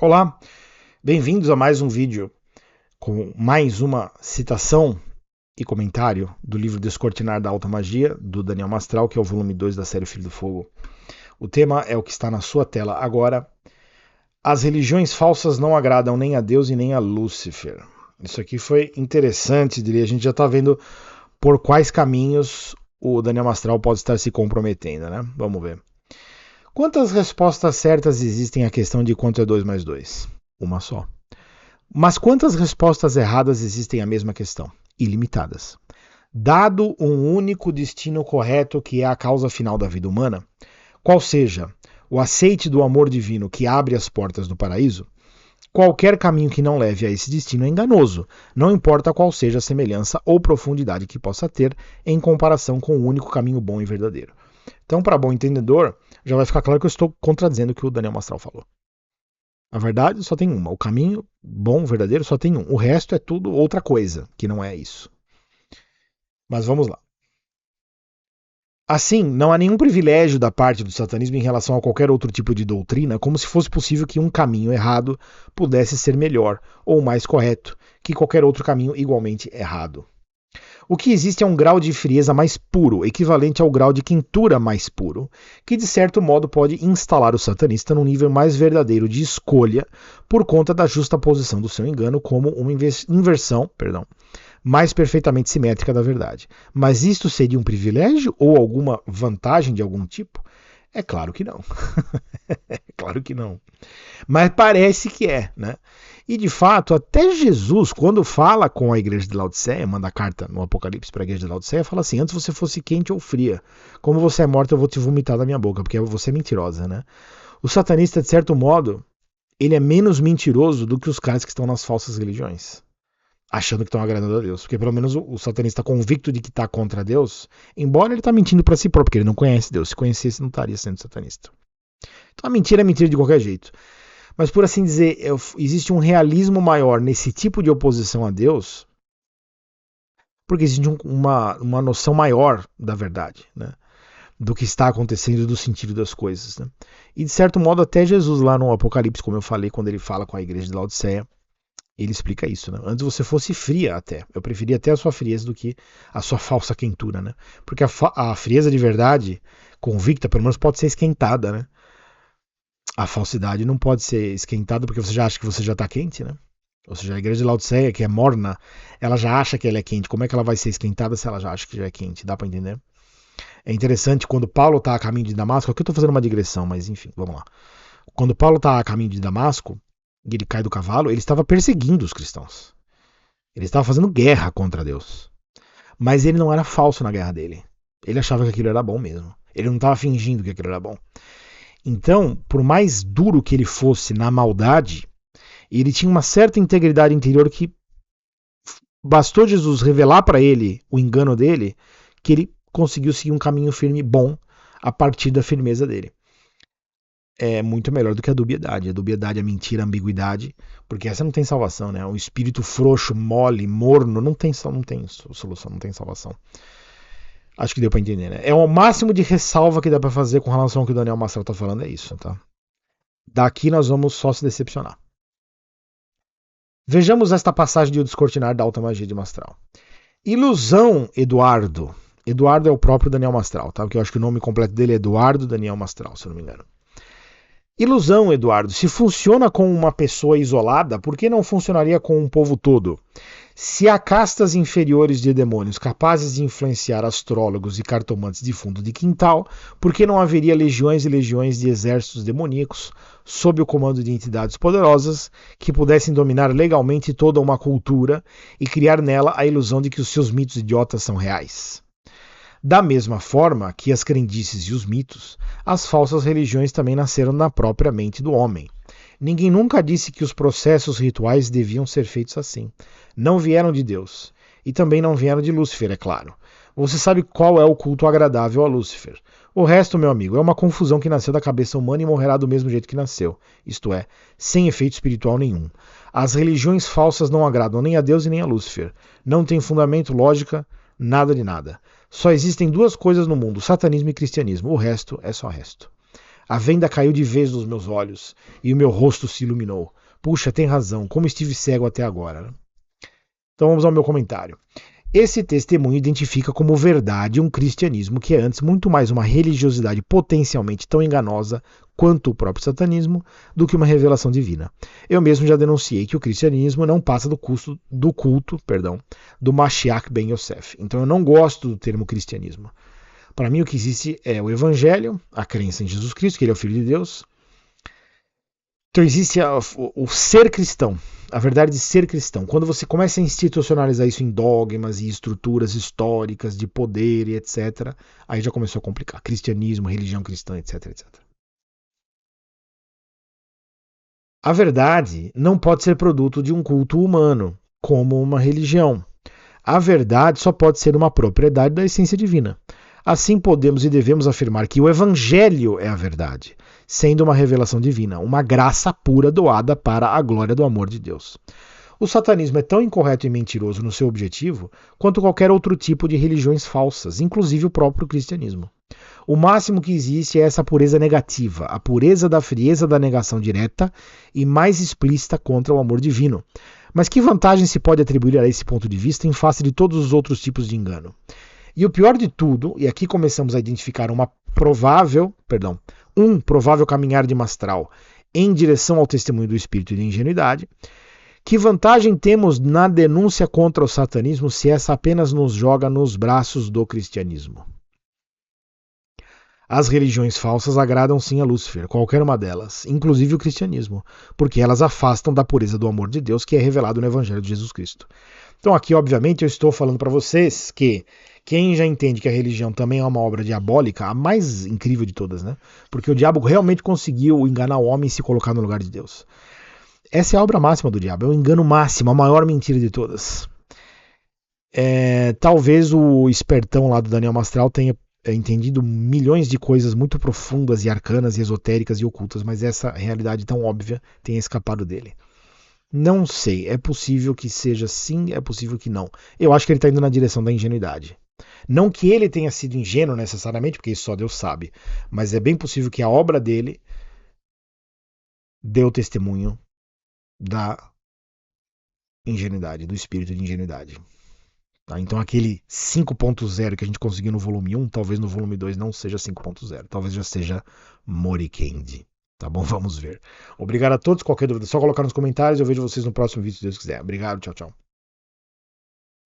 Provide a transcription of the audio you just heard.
Olá, bem-vindos a mais um vídeo com mais uma citação e comentário do livro Descortinar da Alta Magia, do Daniel Mastral, que é o volume 2 da série Filho do Fogo. O tema é o que está na sua tela agora. As religiões falsas não agradam nem a Deus e nem a Lúcifer. Isso aqui foi interessante, diria. A gente já está vendo por quais caminhos o Daniel Mastral pode estar se comprometendo, né? Vamos ver. Quantas respostas certas existem à questão de quanto é 2 mais 2? Uma só. Mas quantas respostas erradas existem à mesma questão? Ilimitadas. Dado um único destino correto que é a causa final da vida humana, qual seja o aceite do amor divino que abre as portas do paraíso, qualquer caminho que não leve a esse destino é enganoso, não importa qual seja a semelhança ou profundidade que possa ter em comparação com o único caminho bom e verdadeiro. Então, para bom entendedor, já vai ficar claro que eu estou contradizendo o que o Daniel Mastral falou. A verdade só tem uma. O caminho bom, verdadeiro, só tem um. O resto é tudo outra coisa, que não é isso. Mas vamos lá. Assim, não há nenhum privilégio da parte do satanismo em relação a qualquer outro tipo de doutrina, como se fosse possível que um caminho errado pudesse ser melhor ou mais correto que qualquer outro caminho igualmente errado. O que existe é um grau de frieza mais puro, equivalente ao grau de quentura mais puro, que de certo modo pode instalar o satanista num nível mais verdadeiro de escolha por conta da justa posição do seu engano como uma inversão, mais perfeitamente simétrica da verdade. Mas isto seria um privilégio ou alguma vantagem de algum tipo? É claro que não. É claro que não. Mas parece que é, né? E de fato, até Jesus, quando fala com a igreja de Laodiceia, manda carta no Apocalipse para a igreja de Laodiceia, fala assim: antes você fosse quente ou fria, como você é morta, eu vou te vomitar da minha boca, porque você é mentirosa, né? O satanista, de certo modo, ele é menos mentiroso do que os caras que estão nas falsas religiões, achando que estão agradando a Deus. Porque pelo menos o satanista convicto de que está contra Deus, embora ele está mentindo para si próprio, porque ele não conhece Deus. Se conhecesse, não estaria sendo satanista. Então a mentira é mentira de qualquer jeito. Mas por assim dizer, existe um realismo maior nesse tipo de oposição a Deus, porque existe uma noção maior da verdade, né? Do que está acontecendo, do sentido das coisas. Né? E de certo modo até Jesus lá no Apocalipse, como eu falei, quando ele fala com a igreja de Laodiceia, ele explica isso. Né? Antes você fosse fria até. Eu preferia até a sua frieza do que a sua falsa quentura. Né? Porque a frieza de verdade, convicta, pelo menos pode ser esquentada, né? A falsidade não pode ser esquentada porque você já acha que você já está quente, né? Ou seja, a igreja de Laodiceia, que é morna, ela já acha que ela é quente. Como é que ela vai ser esquentada se ela já acha que já é quente? Dá para entender? É interessante quando Paulo está a caminho de Damasco. Aqui eu estou fazendo uma digressão, mas enfim, vamos lá. Quando Paulo está a caminho de Damasco, e ele cai do cavalo, ele estava perseguindo os cristãos. Ele estava fazendo guerra contra Deus. Mas ele não era falso na guerra dele. Ele achava que aquilo era bom mesmo. Ele não estava fingindo que aquilo era bom. Então, por mais duro que ele fosse na maldade, ele tinha uma certa integridade interior que bastou Jesus revelar para ele o engano dele, que ele conseguiu seguir um caminho firme bom a partir da firmeza dele. É muito melhor do que a dubiedade. A dubiedade, a mentira, a ambiguidade, porque essa não tem salvação, né? O espírito frouxo, mole, morno, não tem solução, não tem salvação. Acho que deu para entender, né? É o máximo de ressalva que dá para fazer com relação ao que o Daniel Mastral tá falando, é isso, tá? Daqui nós vamos só se decepcionar. Vejamos esta passagem de O Descortinar da Alta Magia de Mastral. Ilusão, Eduardo. Eduardo é o próprio Daniel Mastral, tá? Porque eu acho que o nome completo dele é Eduardo Daniel Mastral, se eu não me engano. Ilusão, Eduardo, se funciona com uma pessoa isolada, por que não funcionaria com um povo todo? Se há castas inferiores de demônios capazes de influenciar astrólogos e cartomantes de fundo de quintal, por que não haveria legiões e legiões de exércitos demoníacos, sob o comando de entidades poderosas, que pudessem dominar legalmente toda uma cultura e criar nela a ilusão de que os seus mitos idiotas são reais? Da mesma forma que as crendices e os mitos, as falsas religiões também nasceram na própria mente do homem. Ninguém nunca disse que os processos rituais deviam ser feitos assim. Não vieram de Deus. E também não vieram de Lúcifer, é claro. Você sabe qual é o culto agradável a Lúcifer. O resto, meu amigo, é uma confusão que nasceu da cabeça humana e morrerá do mesmo jeito que nasceu. Isto é, sem efeito espiritual nenhum. As religiões falsas não agradam nem a Deus e nem a Lúcifer. Não tem fundamento, lógica, nada de nada. Só existem duas coisas no mundo, satanismo e cristianismo. O resto é só resto. A venda caiu de vez dos meus olhos e o meu rosto se iluminou. Puxa, tem razão, como estive cego até agora. Então vamos ao meu comentário. Esse testemunho identifica como verdade um cristianismo que é antes muito mais uma religiosidade potencialmente tão enganosa quanto o próprio satanismo do que uma revelação divina. Eu mesmo já denunciei que o cristianismo não passa do culto do Mashiach Ben Yosef. Então eu não gosto do termo cristianismo. Para mim o que existe é o evangelho, a crença em Jesus Cristo, que ele é o Filho de Deus. Então existe o ser cristão, a verdade de ser cristão. Quando você começa a institucionalizar isso em dogmas e estruturas históricas de poder e etc., aí já começou a complicar. Cristianismo, religião cristã, etc, etc. A verdade não pode ser produto de um culto humano, como uma religião. A verdade só pode ser uma propriedade da essência divina. Assim podemos e devemos afirmar que o Evangelho é a verdade, sendo uma revelação divina, uma graça pura doada para a glória do amor de Deus. O satanismo é tão incorreto e mentiroso no seu objetivo quanto qualquer outro tipo de religiões falsas, inclusive o próprio cristianismo. O máximo que existe é essa pureza negativa, a pureza da frieza da negação direta e mais explícita contra o amor divino. Mas que vantagem se pode atribuir a esse ponto de vista em face de todos os outros tipos de engano? E o pior de tudo, e aqui começamos a identificar um provável caminhar de Mastral em direção ao testemunho do espírito de ingenuidade, que vantagem temos na denúncia contra o satanismo se essa apenas nos joga nos braços do cristianismo? As religiões falsas agradam sim a Lúcifer, qualquer uma delas, inclusive o cristianismo, porque elas afastam da pureza do amor de Deus que é revelado no Evangelho de Jesus Cristo. Então aqui, obviamente, eu estou falando para vocês que quem já entende que a religião também é uma obra diabólica, a mais incrível de todas, né? Porque o diabo realmente conseguiu enganar o homem e se colocar no lugar de Deus. Essa é a obra máxima do diabo, é o engano máximo, a maior mentira de todas. Talvez o espertão lá do Daniel Mastral tenha entendido milhões de coisas muito profundas e arcanas e esotéricas e ocultas, mas essa realidade tão óbvia tenha escapado dele. Não sei, é possível que seja sim, é possível que não. Eu acho que ele está indo na direção da ingenuidade. Não que ele tenha sido ingênuo necessariamente, porque isso só Deus sabe, mas é bem possível que a obra dele dê o testemunho da ingenuidade, do espírito de ingenuidade. Tá? Então aquele 5.0 que a gente conseguiu no volume 1, talvez no volume 2 não seja 5.0, talvez já seja Morikendi. Tá bom? Vamos ver. Obrigado a todos. Qualquer dúvida, é só colocar nos comentários. Eu vejo vocês no próximo vídeo, se Deus quiser. Obrigado, tchau, tchau.